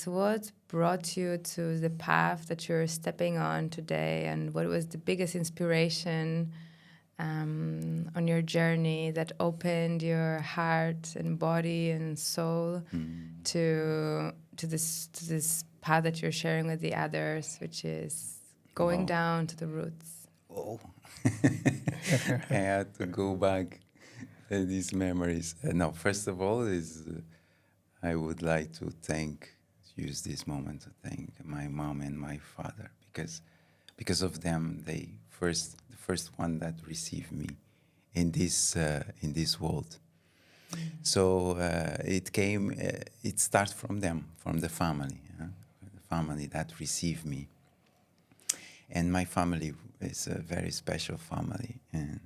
what brought you to the path that you're stepping on today, and what was the biggest inspiration on your journey that opened your heart and body and soul to this path that you're sharing with the others, which is going down to the roots? Oh, I had to go back these memories. No, first of all, I would like to use this moment to thank my mom and my father, because of them, the first one that received me in this world. So it starts from them, from the family, the family that received me. And my family is a very special family and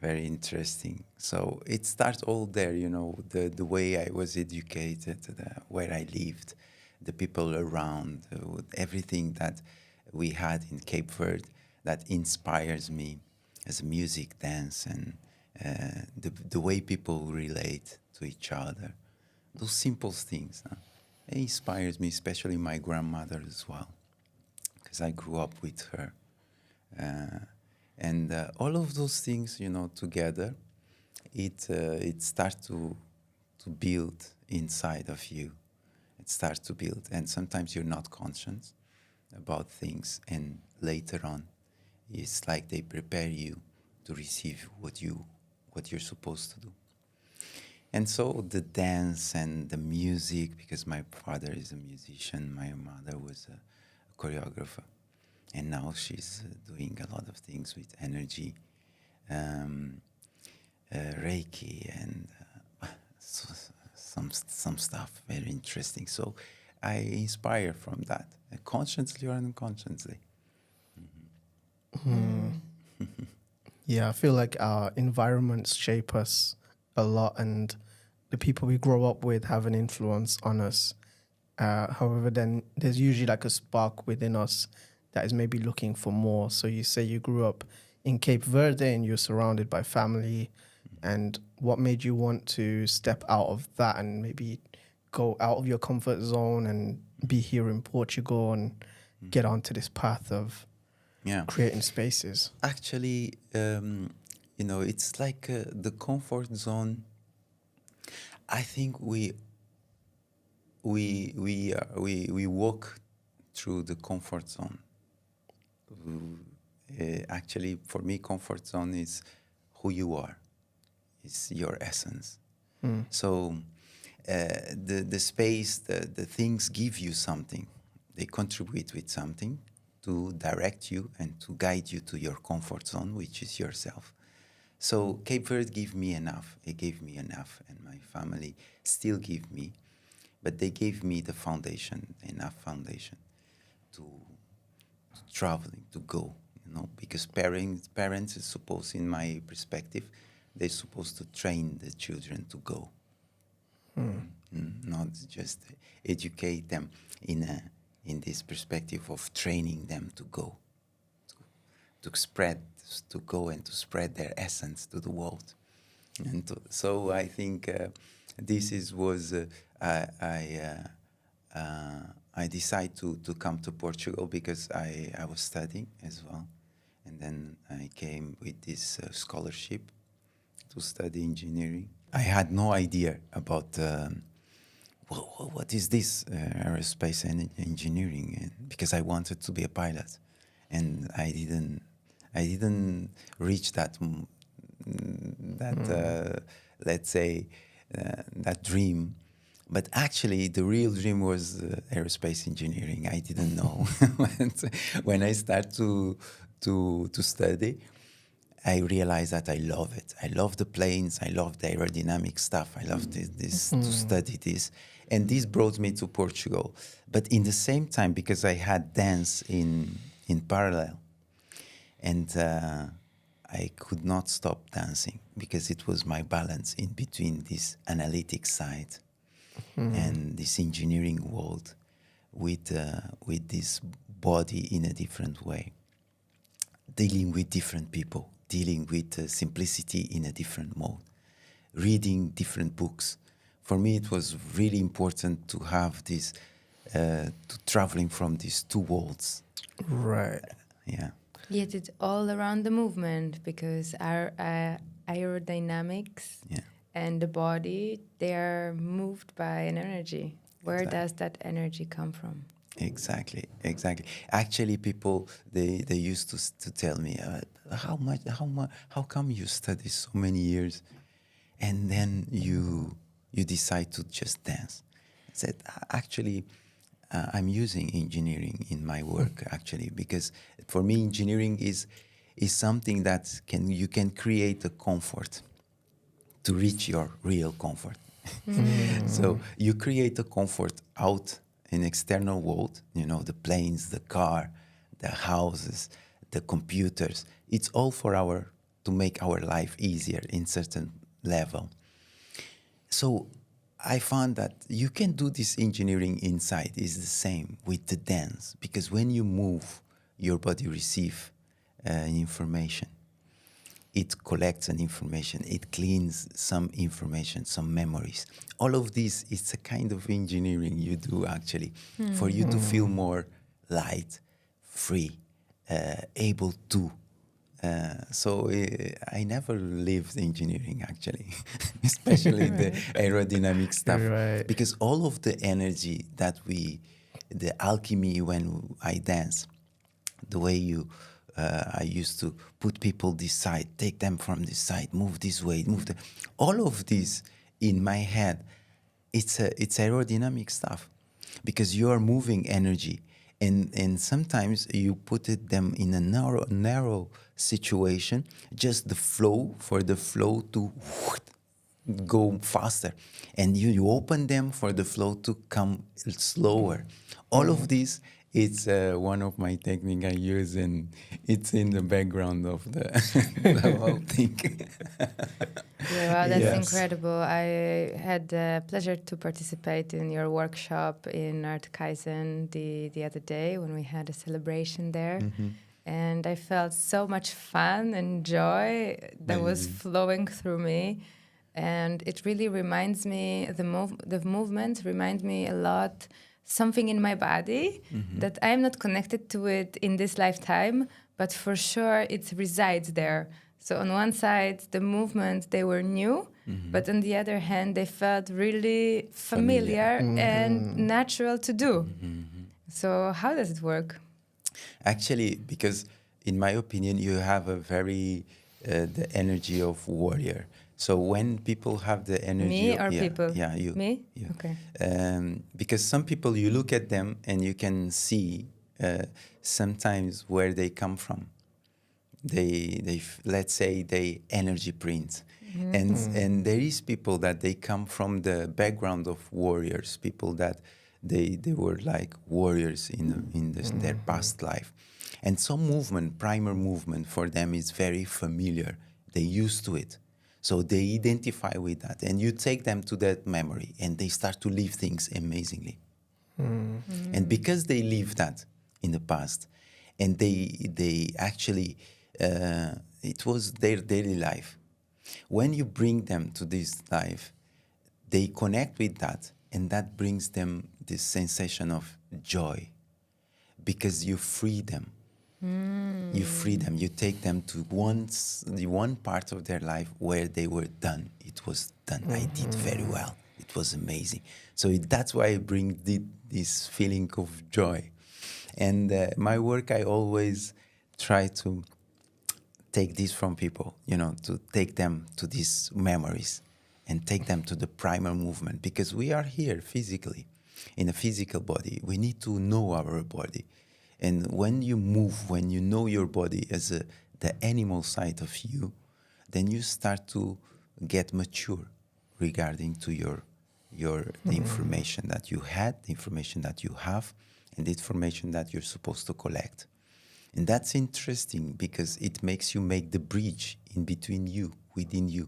very interesting. So it starts all there, the way I was educated, where I lived, the people around, everything that we had in Cape Verde that inspires me as music, dance, and the way people relate to each other. Those simple things, it inspires me, especially my grandmother as well, because I grew up with her. And all of those things, together, it starts to build inside of you. It starts to build, and sometimes you're not conscious about things, and later on, it's like they prepare you to receive what you're supposed to do. And so the dance and the music, because my father is a musician, my mother was a choreographer, and now she's doing a lot of things with energy, Reiki, and some stuff very interesting. So I inspire from that, consciously or unconsciously. Yeah, I feel like our environments shape us a lot, and the people we grow up with have an influence on us. However, then there's usually like a spark within us that is maybe looking for more. So you say you grew up in Cape Verde and you're surrounded by family, and what made you want to step out of that and maybe go out of your comfort zone and be here in Portugal and get onto this path of creating spaces? Actually, it's like the comfort zone. I think we walk through the comfort zone. Actually, for me, comfort zone is who you are. It's your essence. So the space, the things give you something. They contribute with something to direct you and to guide you to your comfort zone, which is yourself. So Cape Verde gave me enough. It gave me enough, and my family still give me. But they gave me the foundation, enough foundation to traveling, to go, because parents is supposed, in my perspective, they're supposed to train the children to go. Not just educate them in this perspective of training them to go, to go and to spread their essence to the world. And so I think I decided to come to Portugal because I was studying as well. And then I came with this scholarship to study engineering. I had no idea about what is this aerospace engineering, because I wanted to be a pilot, and I didn't reach that let's say that dream. But actually, the real dream was aerospace engineering. I didn't know when I started to study. I realized that I love it. I love the planes. I love the aerodynamic stuff. I love this to study this. And this brought me to Portugal. But in the same time, because I had dance in parallel, and I could not stop dancing because it was my balance in between this analytic side and this engineering world with this body in a different way, dealing with different people, dealing with simplicity in a different mode, reading different books. For me, it was really important to have this to traveling from these two worlds. Right. Yeah. Yet it's all around the movement, because our aerodynamics Yeah. and the body, they are moved by an energy. Where does that energy come from? Exactly. Actually, people they used to tell me, how come you study so many years, and then you decide to just dance? I said, actually, I'm using engineering in my work actually, because for me engineering is something that you can create a comfort to reach your real comfort. So you create a comfort out in external world, the planes, the car, the houses, the computers. It's all to make our life easier in certain level. So I found that you can do this engineering inside is the same with the dance, because when you move, your body receives information. It collects an information, it cleans some information, some memories. All of this is a kind of engineering you do actually, for you to feel more light, free, able to. So I never lived engineering actually, especially the aerodynamic stuff, Right. because all of the energy that the alchemy when I dance, the way I used to put people this side, take them from this side, move this way, all of this in my head, it's aerodynamic stuff, because you are moving energy, and sometimes you put them in a narrow situation, just for the flow to go faster, and you open them for the flow to come slower. All of this, it's one of my technique I use, and it's in the background of the whole thing. Yeah, wow, that's Yes. incredible. I had the pleasure to participate in your workshop in Art Kaizen the other day when we had a celebration there. And I felt so much fun and joy that was flowing through me. And it really reminds me, the movement reminds me a lot, something in my body that I'm not connected to it in this lifetime, but for sure it resides there. So on one side, the movements, they were new, but on the other hand, they felt really familiar and natural to do. So how does it work? Actually, because in my opinion, you have a very the energy of warrior. So when people have the energy, Me or people? yeah, you, Me? you. Okay. Because some people, you look at them and you can see sometimes where they come from. Let's say they energy print, and there is people that they come from the background of warriors, people that they were like warriors in their past life, and some movement, primer movement for them is very familiar. They used to it, so they identify with that, and you take them to that memory, and they start to live things amazingly. And because they live that in the past, and they actually it was their daily life. When you bring them to this life, they connect with that, and that brings them this sensation of joy, because you free them. You free them. You take them to the one part of their life where they were done. It was done. I did very well. It was amazing. So that's why I bring this feeling of joy. And my work, I always try to take this from people, to take them to these memories and take them to the primal movement, because we are here physically, in a physical body. We need to know our body. And when you move, when you know your body as the animal side of you, then you start to get mature regarding to the information that you had, the information that you have, and the information that you're supposed to collect. And that's interesting, because it makes you make the bridge in between you, within you.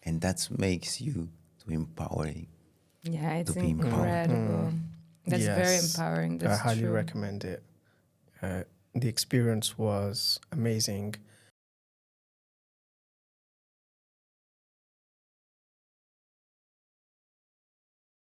And that makes you to empowering. Yeah, it's To be incredible. That's very Yes, empowering. That's I highly true. recommend it. The experience was amazing.